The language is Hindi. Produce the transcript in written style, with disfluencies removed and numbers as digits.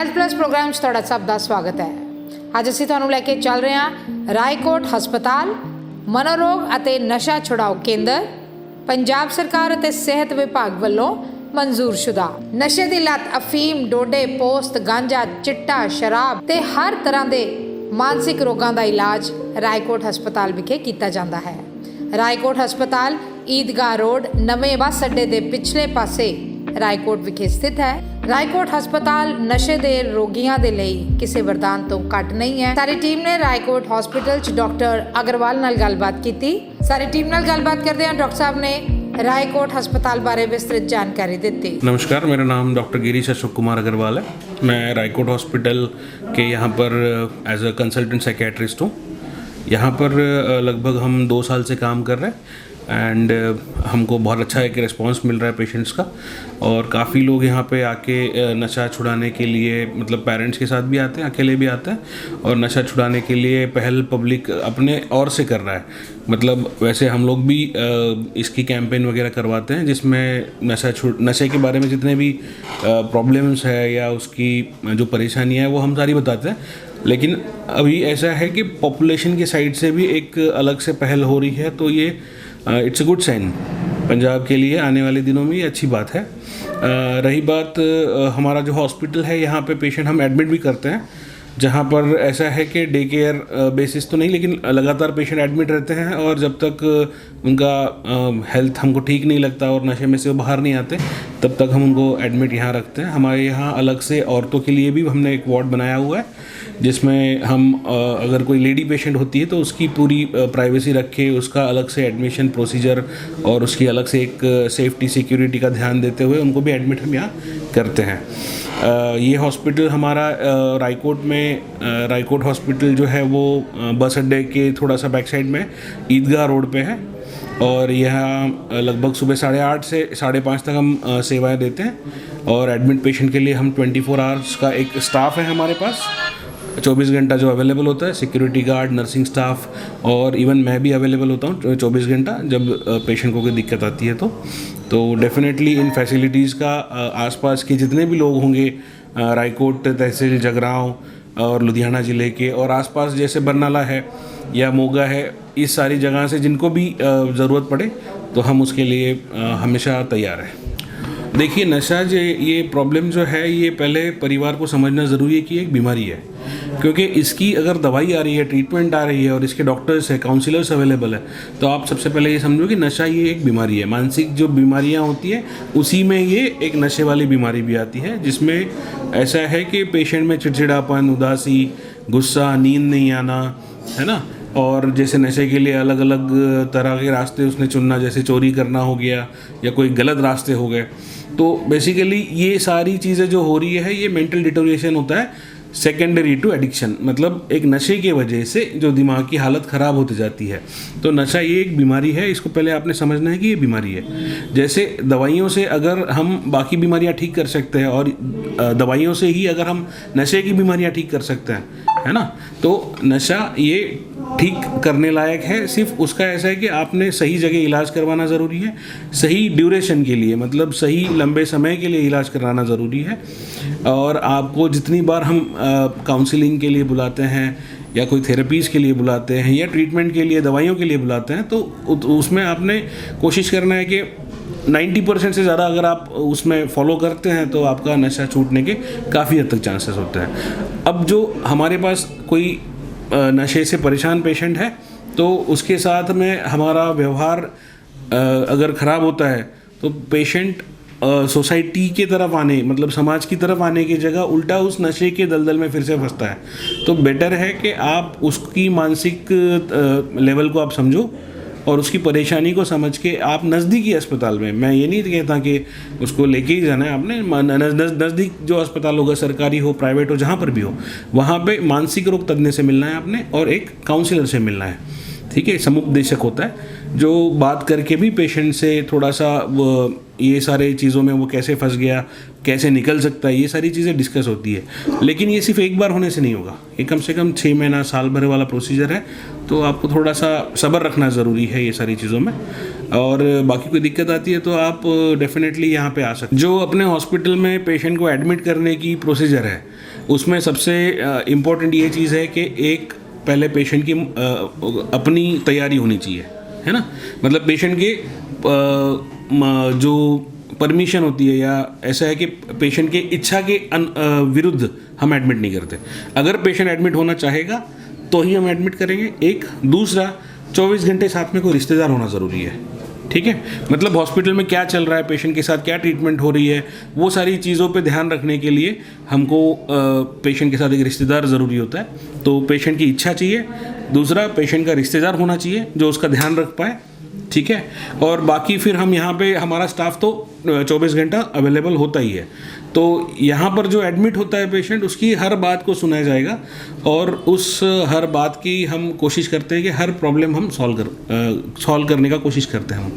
ਹੈਲਥ ਪਲੱਸ ਪ੍ਰੋਗਰਾਮ 'ਚ ਤੁਹਾਡਾ ਸਭ ਦਾ ਸਵਾਗਤ ਹੈ। ਅੱਜ ਅਸੀਂ ਤੁਹਾਨੂੰ ਲੈ ਕੇ ਚੱਲ ਰਹੇ ਹਾਂ ਰਾਏਕੋਟ ਹਸਪਤਾਲ ਮਨੋਰੋਗ ਅਤੇ ਨਸ਼ਾ ਛੁਡਾਓ ਕੇਂਦਰ ਪੰਜਾਬ ਸਰਕਾਰ ਅਤੇ ਸਿਹਤ ਵਿਭਾਗ ਵੱਲੋਂ ਮਨਜ਼ੂਰਸ਼ੁਦਾ। ਨਸ਼ੇ ਦੀ ਲੱਤ, ਅਫੀਮ, ਡੋਡੇ, ਪੋਸਤ, ਗਾਂਜਾ, ਚਿੱਟਾ, ਸ਼ਰਾਬ ਤੇ ਹਰ ਤਰ੍ਹਾਂ ਦੇ ਮਾਨਸਿਕ ਰੋਗਾਂ ਦਾ ਇਲਾਜ ਰਾਏਕੋਟ ਹਸਪਤਾਲ ਵਿਖੇ ਕੀਤਾ ਜਾਂਦਾ ਹੈ। ਰਾਏਕੋਟ ਹਸਪਤਾਲ ਈਦਗਾਹ ਰੋਡ ਨਵੇਂ ਬੱਸ ਅੱਡੇ ਦੇ ਪਿਛਲੇ ਪਾਸੇ ਰਾਏਕੋਟ ਵਿਖੇ ਸਥਿਤ ਹੈ। ਰਾਏਕੋਟ ਹਸਪਤਾਲ ਨਸ਼ੇ ਦੇ ਰੋਗੀਆਂ ਦੇ ਲਈ ਕਿਸੇ ਵਰਦਾਨ ਤੋਂ ਘੱਟ ਨਹੀਂ ਹੈ। ਸਾਰੀ ਟੀਮ ਨੇ ਰਾਏਕੋਟ ਹਸਪੀਟਲ 'ਚ ਡਾਕਟਰ ਅਗਰਵਾਲ ਨਾਲ ਗੱਲਬਾਤ ਕੀਤੀ। ਸਾਰੀ ਟੀਮ ਨਾਲ ਗੱਲਬਾत करते हैं। डॉक्टर साहब ने रायकोट हस्पताल बारे विस्तृत जानकारी दी। नमस्कार, मेरा नाम डॉक्टर गिरीश अशोक कुमार अग्रवाल है। मैं रायकोट हॉस्पिटल के यहाँ पर एज अ कंसल्टेंट साइकेट्रिस्ट हूँ। यहाँ पर लगभग हम 2 साल से काम कर रहे हैं एंड हमको बहुत अच्छा एक रिस्पांस मिल रहा है पेशेंट्स का। और काफ़ी लोग यहाँ पे आके नशा छुड़ाने के लिए, मतलब पेरेंट्स के साथ भी आते हैं, अकेले भी आते हैं, और नशा छुड़ाने के लिए पहल पब्लिक अपने और से कर रहा है। मतलब वैसे हम लोग भी इसकी कैंपेन वगैरह करवाते हैं जिसमें नशे के बारे में जितने भी प्रॉब्लम्स है या उसकी जो परेशानियाँ है वो हम सारी बताते हैं। लेकिन अभी ऐसा है कि पॉपुलेशन की साइड से भी एक अलग से पहल हो रही है, तो ये it's a good sign Punjab के लिए आने वाले दिनों में, ये अच्छी बात है। रही बात हमारा जो हॉस्पिटल है, यहाँ पे पेशेंट हम एडमिट भी करते हैं, जहाँ पर ऐसा है कि डे केयर बेसिस तो नहीं, लेकिन लगातार पेशेंट एडमिट रहते हैं और जब तक उनका हेल्थ हमको ठीक नहीं लगता और नशे में से वो बाहर नहीं आते तब तक हम उनको एडमिट यहाँ रखते हैं। हमारे यहाँ अलग से औरतों के लिए भी हमने एक वार्ड बनाया हुआ है जिसमें हम अगर कोई लेडी पेशेंट होती है तो उसकी पूरी प्राइवेसी रखे, उसका अलग से एडमिशन प्रोसीजर और उसकी अलग से एक सेफ्टी सिक्योरिटी का ध्यान देते हुए उनको भी एडमिट हम यहाँ करते हैं। ये हॉस्पिटल हमारा रायकोट में रायकोट हॉस्पिटल जो है वो बस अड्डे के थोड़ा सा बैक साइड में ईदगाह रोड पे है, और यहाँ लगभग सुबह 8:30 से 5:30 तक हम सेवाएं देते हैं। और एडमिट पेशेंट के लिए हम 24 आवर्स का एक स्टाफ है हमारे पास, 24 घंटा जो अवेलेबल होता है, सिक्योरिटी गार्ड, नर्सिंग स्टाफ, और इवन मैं भी अवेलेबल होता हूँ 24 घंटा जब पेशेंट को कोई दिक्कत आती है तो डेफिनेटली इन फैसिलिटीज़ का आसपास के जितने भी लोग होंगे रायकोट तहसील जगरांव और लुधियाना ज़िले के और आसपास जैसे बरनाला है या मोगा है, इस सारी जगह से जिनको भी ज़रूरत पड़े तो हम उसके लिए हमेशा तैयार हैं। देखिए, नशा ये प्रॉब्लम जो है, ये पहले परिवार को समझना ज़रूरी है कि एक बीमारी है, क्योंकि इसकी अगर दवाई आ रही है, ट्रीटमेंट आ रही है और इसके डॉक्टर्स है, काउंसलर्स अवेलेबल है, तो आप सबसे पहले ये समझो कि नशा ये एक बीमारी है। मानसिक जो बीमारियां होती हैं उसी में ये एक नशे वाली बीमारी भी आती है, जिसमें ऐसा है कि पेशेंट में चिड़चिड़ापन, उदासी, गुस्सा, नींद नहीं आना, है ना, और जैसे नशे के लिए अलग अलग तरह के रास्ते उसने चुनना, जैसे चोरी करना हो गया या कोई गलत रास्ते हो गए। तो बेसिकली ये सारी चीज़ें जो हो रही है, ये मेंटल डिटोरिएशन होता है सेकेंडरी टू एडिक्शन, मतलब एक नशे के वजह से जो दिमाग की हालत ख़राब होती जाती है। तो नशा ये एक बीमारी है, इसको पहले आपने समझना है कि ये बीमारी है। जैसे दवाइयों से अगर हम बाकी बीमारियां ठीक कर सकते हैं और दवाइयों से ही अगर हम नशे की बीमारियां ठीक कर सकते हैं, है ना, तो नशा ये ठीक करने लायक है। सिर्फ उसका ऐसा है कि आपने सही जगह इलाज करवाना ज़रूरी है, सही ड्यूरेशन के लिए, मतलब सही लंबे समय के लिए इलाज कराना ज़रूरी है। और आपको जितनी बार हम काउंसलिंग के लिए बुलाते हैं या कोई थेरेपीज़ के लिए बुलाते हैं या ट्रीटमेंट के लिए दवाइयों के लिए बुलाते हैं, तो उसमें आपने कोशिश करना है कि 90% से ज़्यादा अगर आप उसमें फॉलो करते हैं तो आपका नशा छूटने के काफ़ी हद तक चांसेस होते हैं। अब जो हमारे पास कोई नशे से परेशान पेशेंट है तो उसके साथ में हमारा व्यवहार अगर ख़राब होता है तो पेशेंट सोसाइटी की तरफ आने, मतलब समाज की तरफ आने की जगह उल्टा उस नशे के दलदल में फिर से फंसता है। तो बेटर है कि आप उसकी मानसिक लेवल को आप समझो और उसकी परेशानी को समझ के आप नज़दीकी अस्पताल में, मैं ये नहीं कहता कि उसको लेके ही जाना है आपने, नज़दीक जो अस्पताल होगा, सरकारी हो, प्राइवेट हो, जहाँ पर भी हो, वहाँ पे मानसिक रोग तज्ञ से मिलना है आपने और एक काउंसलर से मिलना है। ठीक है, समुपदेशक होता है जो बात करके भी पेशेंट से थोड़ा सा वो ये सारे चीज़ों में वो कैसे फंस गया, कैसे निकल सकता है, ये सारी चीज़ें डिस्कस होती है। लेकिन ये सिर्फ एक बार होने से नहीं होगा, ये कम से कम 6 महीना साल भर वाला प्रोसीजर है, तो आपको थोड़ा सा सब्र रखना ज़रूरी है ये सारी चीज़ों में। और बाकी कोई दिक्कत आती है तो आप डेफिनेटली यहाँ पे आ सकते। जो अपने हॉस्पिटल में पेशेंट को एडमिट करने की प्रोसीजर है, उसमें सबसे इम्पोर्टेंट ये चीज़ है कि एक पहले पेशेंट की अपनी तैयारी होनी चाहिए, है ना। मतलब पेशेंट के जो परमिशन होती है या ऐसा है कि पेशेंट के इच्छा के विरुद्ध हम एडमिट नहीं करते। अगर पेशेंट एडमिट होना चाहेगा तो ही हम एडमिट करेंगे। एक दूसरा 24 घंटे साथ में कोई रिश्तेदार होना ज़रूरी है, ठीक है। मतलब हॉस्पिटल में क्या चल रहा है, पेशेंट के साथ क्या ट्रीटमेंट हो रही है, वो सारी चीज़ों पे ध्यान रखने के लिए हमको पेशेंट के साथ एक रिश्तेदार ज़रूरी होता है। तो पेशेंट की इच्छा चाहिए, दूसरा पेशेंट का रिश्तेदार होना चाहिए जो उसका ध्यान रख पाए, ठीक है। और बाकी फिर हम यहाँ पे हमारा स्टाफ तो 24 घंटा अवेलेबल होता ही है। तो यहाँ पर जो एडमिट होता है पेशेंट, उसकी हर बात को सुना जाएगा और उस हर बात की हम कोशिश करते हैं कि हर प्रॉब्लम हम सॉल्व करने का कोशिश करते हैं हम।